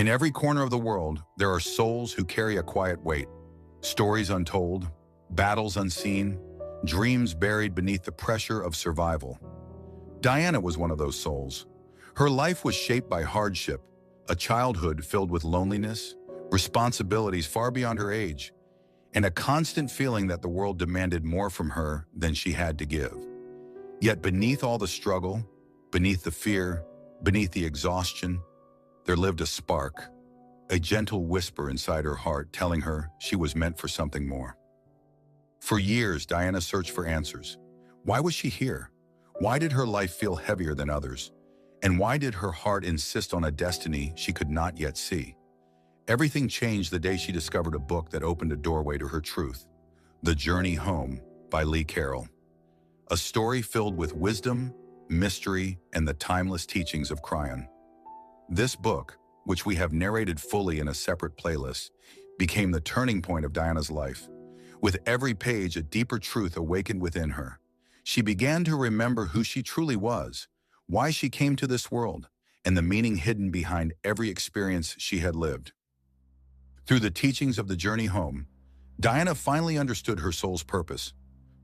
In every corner of the world, there are souls who carry a quiet weight, stories untold, battles unseen, dreams buried beneath the pressure of survival. Diana was one of those souls. Her life was shaped by hardship, a childhood filled with loneliness, responsibilities far beyond her age, and a constant feeling that the world demanded more from her than she had to give. Yet beneath all the struggle, beneath the fear, beneath the exhaustion, there lived a spark, a gentle whisper inside her heart telling her she was meant for something more. For years, Diana searched for answers. Why was she here? Why did her life feel heavier than others? And why did her heart insist on a destiny she could not yet see? Everything changed the day she discovered a book that opened a doorway to her truth. The Journey Home by Lee Carroll. A story filled with wisdom, mystery, and the timeless teachings of Cryon. This book, which we have narrated fully in a separate playlist, became the turning point of Diana's life. With every page, a deeper truth awakened within her. She began to remember who she truly was, why she came to this world, and the meaning hidden behind every experience she had lived. Through the teachings of The Journey Home, Diana finally understood her soul's purpose.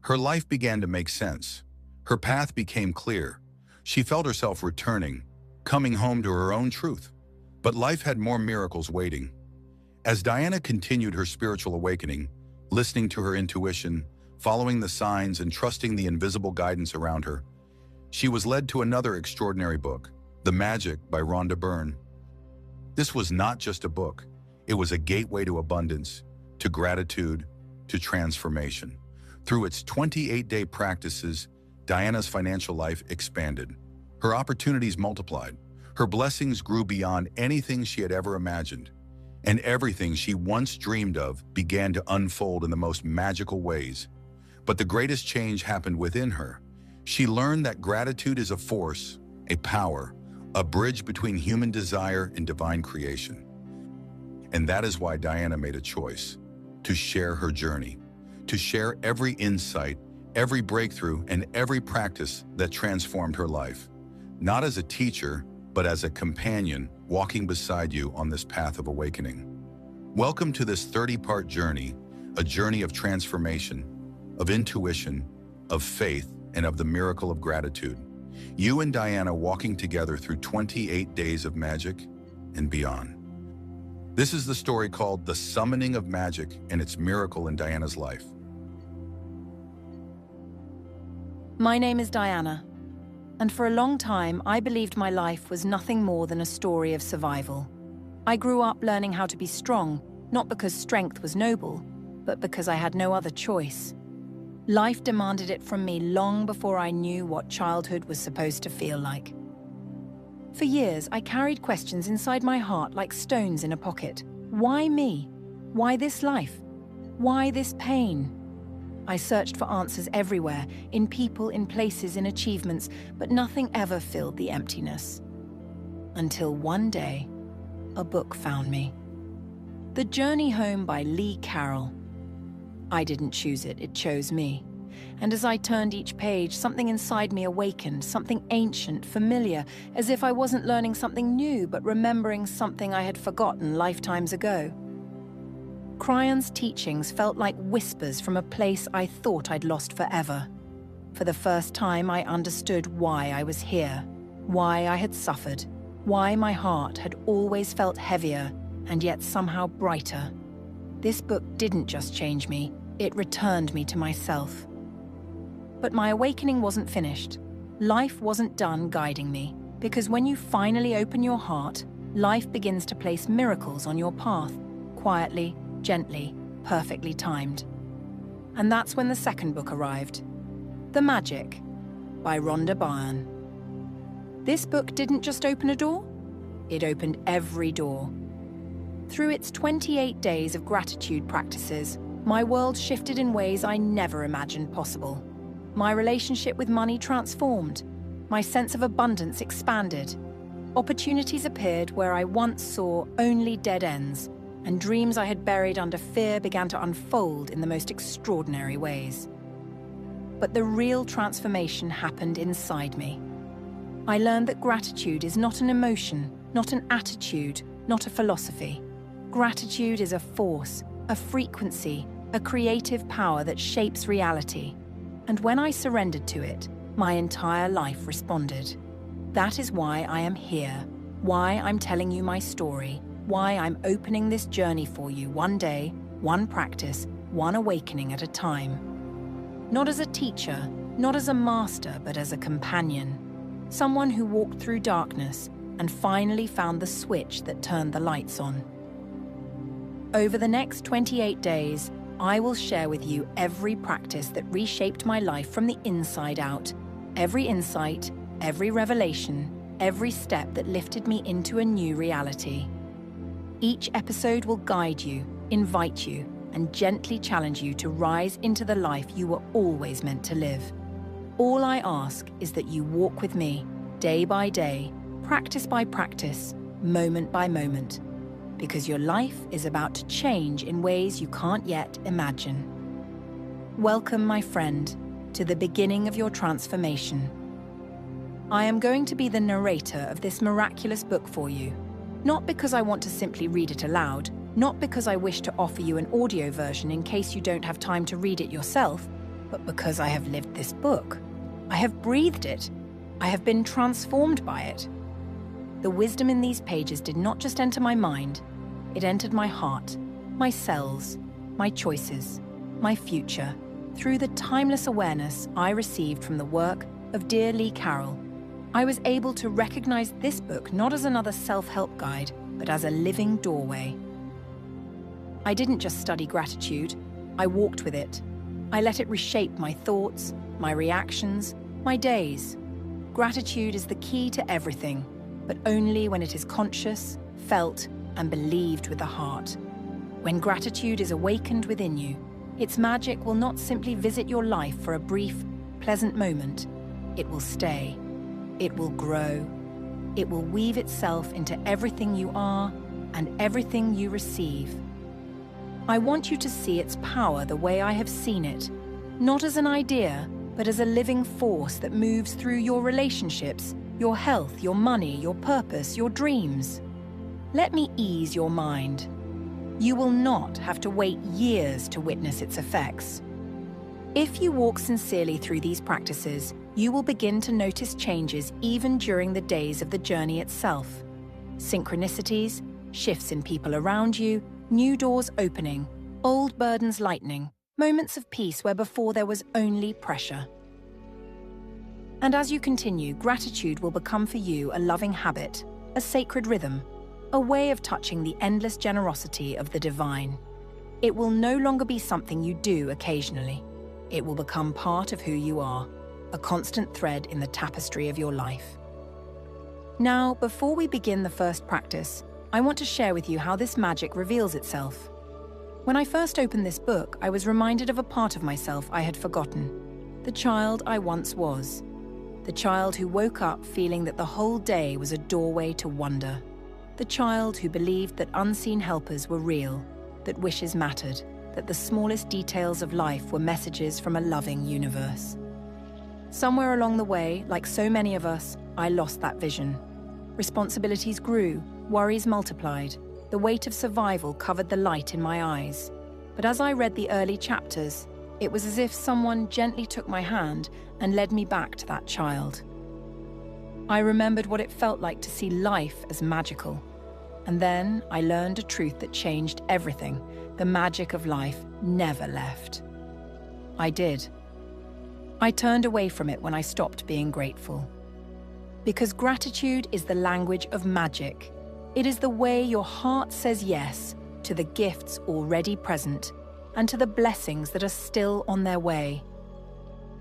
Her life began to make sense. Her path became clear. She felt herself returning, coming home to her own truth. But life had more miracles waiting. As Diana continued her spiritual awakening, listening to her intuition, following the signs, and trusting the invisible guidance around her, she was led to another extraordinary book, The Magic by Rhonda Byrne. This was not just a book. It was a gateway to abundance, to gratitude, to transformation. Through its 28-day practices, Diana's financial life expanded. Her opportunities multiplied. Her blessings grew beyond anything she had ever imagined. And everything she once dreamed of began to unfold in the most magical ways. But the greatest change happened within her. She learned that gratitude is a force, a power, a bridge between human desire and divine creation. And that is why Diana made a choice, to share her journey, to share every insight, every breakthrough, and every practice that transformed her life. Not as a teacher, but as a companion walking beside you on this path of awakening. Welcome to this 30-part journey, a journey of transformation, of intuition, of faith, and of the miracle of gratitude. You and Diana walking together through 28 days of magic and beyond. This is the story called The Summoning of Magic and its miracle in Diana's life. My name is Diana, and for a long time I believed my life was nothing more than a story of survival. I grew up learning how to be strong, not because strength was noble, but because I had no other choice. Life demanded it from me long before I knew what childhood was supposed to feel like. For years, I carried questions inside my heart like stones in a pocket. Why me? Why this life? Why this pain? I searched for answers everywhere, in people, in places, in achievements, but nothing ever filled the emptiness. Until one day, a book found me. The Journey Home by Lee Carroll. I didn't choose it, it chose me. And as I turned each page, something inside me awakened, something ancient, familiar, as if I wasn't learning something new, but remembering something I had forgotten lifetimes ago. Cryon's teachings felt like whispers from a place I thought I'd lost forever. For the first time, I understood why I was here, why I had suffered, why my heart had always felt heavier and yet somehow brighter. This book didn't just change me, it returned me to myself. But my awakening wasn't finished. Life wasn't done guiding me, because when you finally open your heart, life begins to place miracles on your path, quietly, gently, perfectly timed. And that's when the second book arrived, The Magic by Rhonda Byrne. This book didn't just open a door, it opened every door. Through its 28 days of gratitude practices, my world shifted in ways I never imagined possible. My relationship with money transformed. My sense of abundance expanded. Opportunities appeared where I once saw only dead ends, and dreams I had buried under fear began to unfold in the most extraordinary ways. But the real transformation happened inside me. I learned that gratitude is not an emotion, not an attitude, not a philosophy. Gratitude is a force, a frequency, a creative power that shapes reality. And when I surrendered to it, my entire life responded. That is why I am here, why I'm telling you my story, why I'm opening this journey for you one day, one practice, one awakening at a time. Not as a teacher, not as a master, but as a companion. Someone who walked through darkness and finally found the switch that turned the lights on. Over the next 28 days, I will share with you every practice that reshaped my life from the inside out, every insight, every revelation, every step that lifted me into a new reality. Each episode will guide you, invite you, and gently challenge you to rise into the life you were always meant to live. All I ask is that you walk with me, day by day, practice by practice, moment by moment, because your life is about to change in ways you can't yet imagine. Welcome, my friend, to the beginning of your transformation. I am going to be the narrator of this miraculous book for you, not because I want to simply read it aloud, not because I wish to offer you an audio version in case you don't have time to read it yourself, but because I have lived this book. I have breathed it. I have been transformed by it. The wisdom in these pages did not just enter my mind, it entered my heart, my cells, my choices, my future, through the timeless awareness I received from the work of dear Lee Carroll. I was able to recognize this book not as another self-help guide, but as a living doorway. I didn't just study gratitude, I walked with it. I let it reshape my thoughts, my reactions, my days. Gratitude is the key to everything, but only when it is conscious, felt, and believed with the heart. When gratitude is awakened within you, its magic will not simply visit your life for a brief, pleasant moment. It will stay. It will grow. It will weave itself into everything you are and everything you receive. I want you to see its power the way I have seen it, not as an idea, but as a living force that moves through your relationships, your health, your money, your purpose, your dreams. Let me ease your mind. You will not have to wait years to witness its effects. If you walk sincerely through these practices, you will begin to notice changes even during the days of the journey itself. Synchronicities, shifts in people around you, new doors opening, old burdens lightening, moments of peace where before there was only pressure. And as you continue, gratitude will become for you a loving habit, a sacred rhythm, a way of touching the endless generosity of the divine. It will no longer be something you do occasionally. It will become part of who you are, a constant thread in the tapestry of your life. Now, before we begin the first practice, I want to share with you how this magic reveals itself. When I first opened this book, I was reminded of a part of myself I had forgotten. The child I once was. The child who woke up feeling that the whole day was a doorway to wonder. The child who believed that unseen helpers were real, that wishes mattered, that the smallest details of life were messages from a loving universe. Somewhere along the way, like so many of us, I lost that vision. Responsibilities grew, worries multiplied. The weight of survival covered the light in my eyes. But as I read the early chapters, it was as if someone gently took my hand and led me back to that child. I remembered what it felt like to see life as magical. And then I learned a truth that changed everything. The magic of life never left. I did. I turned away from it when I stopped being grateful. Because gratitude is the language of magic. It is the way your heart says yes to the gifts already present and to the blessings that are still on their way.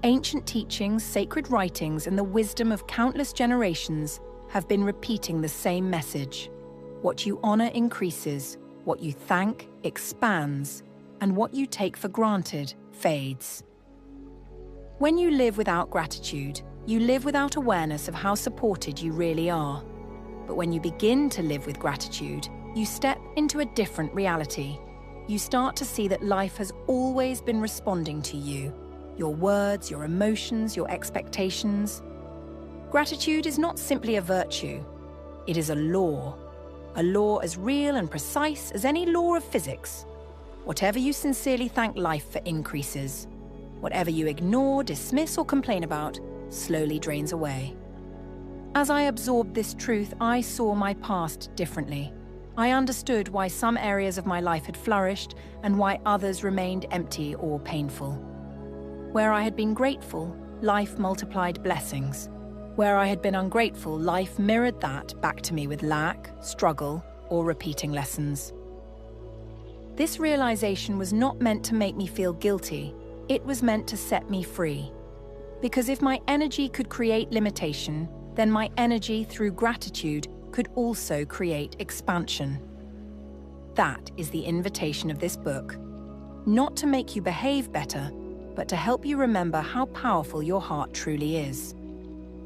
Ancient teachings, sacred writings, and the wisdom of countless generations have been repeating the same message. What you honor increases, what you thank expands, and what you take for granted fades. When you live without gratitude, you live without awareness of how supported you really are. But when you begin to live with gratitude, you step into a different reality. You start to see that life has always been responding to you, your words, your emotions, your expectations. Gratitude is not simply a virtue, it is a law. a law as real and precise as any law of physics. Whatever you sincerely thank life for increases. Whatever you ignore, dismiss, or complain about slowly drains away. As I absorbed this truth, I saw my past differently. I understood why some areas of my life had flourished and why others remained empty or painful. Where I had been grateful, life multiplied blessings. Where I had been ungrateful, life mirrored that back to me with lack, struggle, or repeating lessons. This realization was not meant to make me feel guilty. It was meant to set me free. Because if my energy could create limitation, then my energy through gratitude could also create expansion. That is the invitation of this book. Not to make you behave better, but to help you remember how powerful your heart truly is.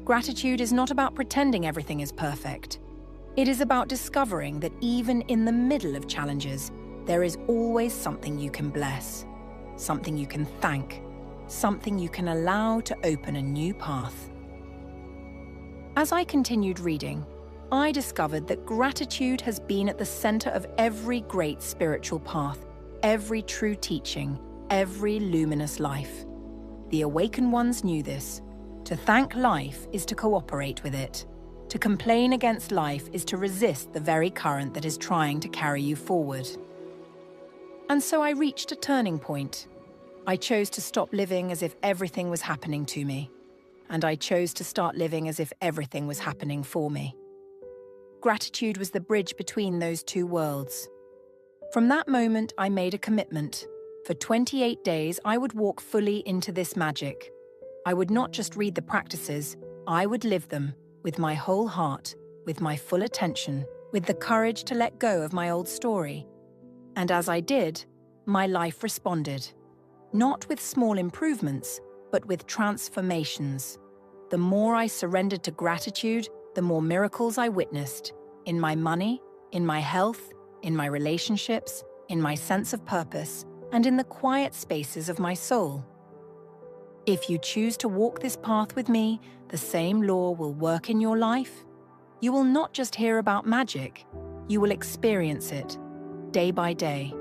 Gratitude is not about pretending everything is perfect. It is about discovering that even in the middle of challenges, there is always something you can bless, something you can thank, something you can allow to open a new path. As I continued reading, I discovered that gratitude has been at the center of every great spiritual path, every true teaching, every luminous life. The awakened ones knew this. To thank life is to cooperate with it. To complain against life is to resist the very current that is trying to carry you forward. And so I reached a turning point. I chose to stop living as if everything was happening to me. And I chose to start living as if everything was happening for me. Gratitude was the bridge between those two worlds. From that moment, I made a commitment. For 28 days, I would walk fully into this magic. I would not just read the practices, I would live them with my whole heart, with my full attention, with the courage to let go of my old story. And as I did, my life responded. Not with small improvements, but with transformations. The more I surrendered to gratitude, the more miracles I witnessed. In my money, in my health, in my relationships, in my sense of purpose, and in the quiet spaces of my soul. If you choose to walk this path with me, the same law will work in your life. You will not just hear about magic, you will experience it, day by day,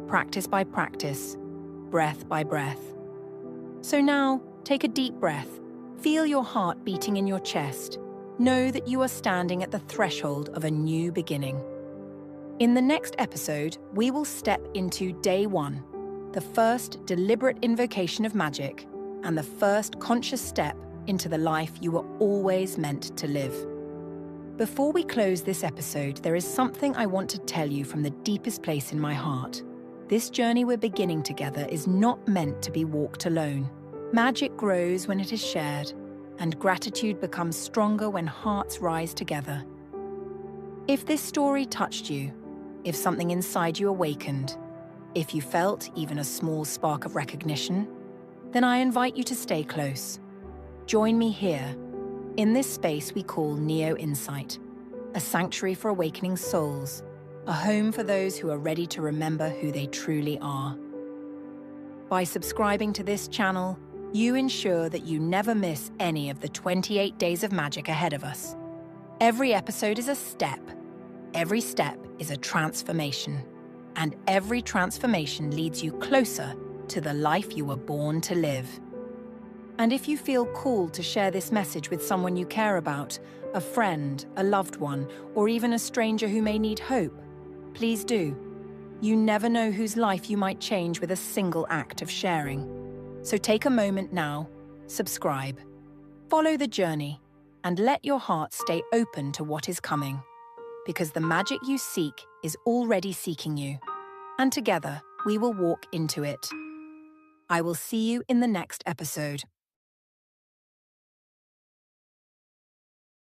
practice by practice, breath by breath. So now, take a deep breath. Feel your heart beating in your chest. Know that you are standing at the threshold of a new beginning. In the next episode, we will step into day 1, the first deliberate invocation of magic, and the first conscious step into the life you were always meant to live. Before we close this episode, there is something I want to tell you from the deepest place in my heart. This journey we're beginning together is not meant to be walked alone. Magic grows when it is shared, and gratitude becomes stronger when hearts rise together. If this story touched you, if something inside you awakened, if you felt even a small spark of recognition, then I invite you to stay close. Join me here, in this space we call Neo Insight, a sanctuary for awakening souls, a home for those who are ready to remember who they truly are. By subscribing to this channel, you ensure that you never miss any of the 28 days of magic ahead of us. Every episode is a step. Every step is a transformation. And every transformation leads you closer to the life you were born to live. And if you feel called to share this message with someone you care about, a friend, a loved one, or even a stranger who may need hope, please do. You never know whose life you might change with a single act of sharing. So take a moment now, subscribe, follow the journey, and let your heart stay open to what is coming. Because the magic you seek is already seeking you. And together, we will walk into it. I will see you in the next episode.